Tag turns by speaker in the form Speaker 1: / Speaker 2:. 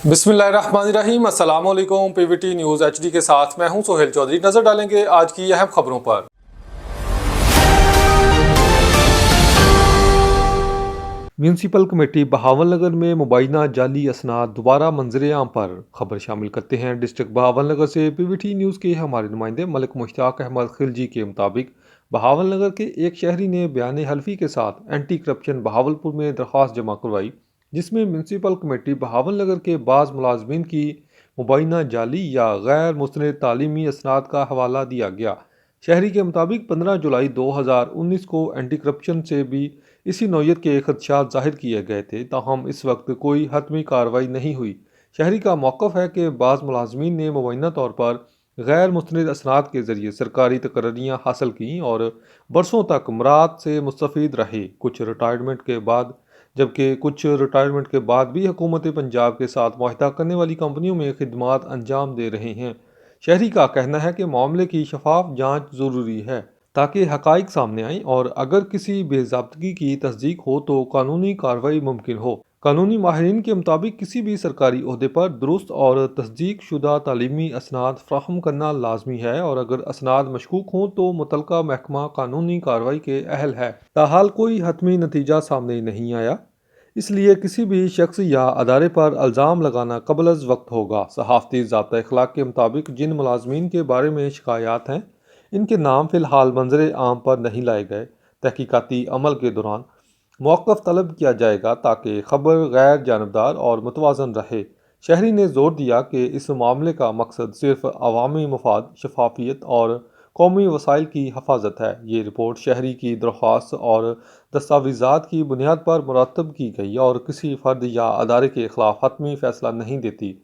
Speaker 1: बिस्मिल्लाहिर्रहमानिर्रहीम। अस्सलाम वालेकुम। पीवीटी न्यूज़ एचडी के साथ मैं हूं सोहेल चौधरी। नजर डालेंगे आज की अहम खबरों पर। म्यूनसिपल कमेटी बहावलनगर में मुबैना जाली असनाद दोबारा मंजर आम पर। खबर शामिल करते हैं डिस्ट्रिक्ट बहावलनगर से। पीवीटी न्यूज़ के हमारे नुमाइंदे मलिक मुश्ताक अहमद खिलजी के मुताबिक बहावलनगर के एक शहरी ने बयान हल्फी के साथ एंटी करप्शन बहावलपुर में दरख्वास्त जमा करवाई, जिसमें म्यूनसिपल कमेटी बहावलनगर के बाज़ मुलाजमीन की मुबैना जाली या गैर मुस्तनद तालीमी असनाद का हवाला दिया गया। शहरी के मुताबिक 15 जुलाई 2019 को एंटी करप्शन से भी इसी नौयत के खदशात जाहिर किए गए थे, ताहम इस वक्त कोई हतमी कार्रवाई नहीं हुई। शहरी का मौक़िफ़ है कि बाज़ मुलाजमीन ने मुबैना तौर पर गैर मुस्तनद असनाद के ज़रिए सरकारी तकर्रियाँ हासिल की और बरसों तक मराद से मुस्तफ़ीद रहे, जबकि कुछ रिटायरमेंट के बाद भी हुकूमत पंजाब के साथ मुआहदा करने वाली कंपनियों में खिदमात अंजाम दे रहे हैं। शहरी का कहना है कि मामले की शफाफ जांच ज़रूरी है ताकि हक़ाइक़ सामने आएँ और अगर किसी बेज़ाब्तगी की तस्दीक हो तो कानूनी कार्रवाई मुमकिन हो। कानूनी माहिरीन के मुताबिक किसी भी सरकारी ओहदे पर दुरुस्त और तस्दीक शुदा तालीमी असनाद फ्राहम करना लाजमी है और अगर असनाद मशकूक हों तो मुतलका महकमा कानूनी कार्रवाई के अहल है। ताहाल कोई हतमी नतीजा सामने नहीं आया, इसलिए किसी भी शख्स या अदारे पर इल्ज़ाम लगाना कबल अज़ वक्त होगा। सहाफ़ती ज़ाब्ता अखलाक के मुताबिक जिन मुलाजमीन के बारे में शिकायत हैं, इनके नाम फ़िलहाल मंजर आम पर नहीं लाए गए। तहकीकाती अमल के दौरान मौक़िफ़ तलब किया जाएगा ताकि खबर गैर जानबदार और मुतवाज़न रहे। शहरी ने जोर दिया कि इस मामले का मकसद सिर्फ अवामी मफाद, शफाफियत और कौमी वसाइल की हफाजत है। ये रिपोर्ट शहरी की दरख्वास्त और दस्तावेज़ात की बुनियाद पर मुरतब की गई और किसी फ़र्द या अदारे के ख़िलाफ़ हतमी फ़ैसला नहीं देती।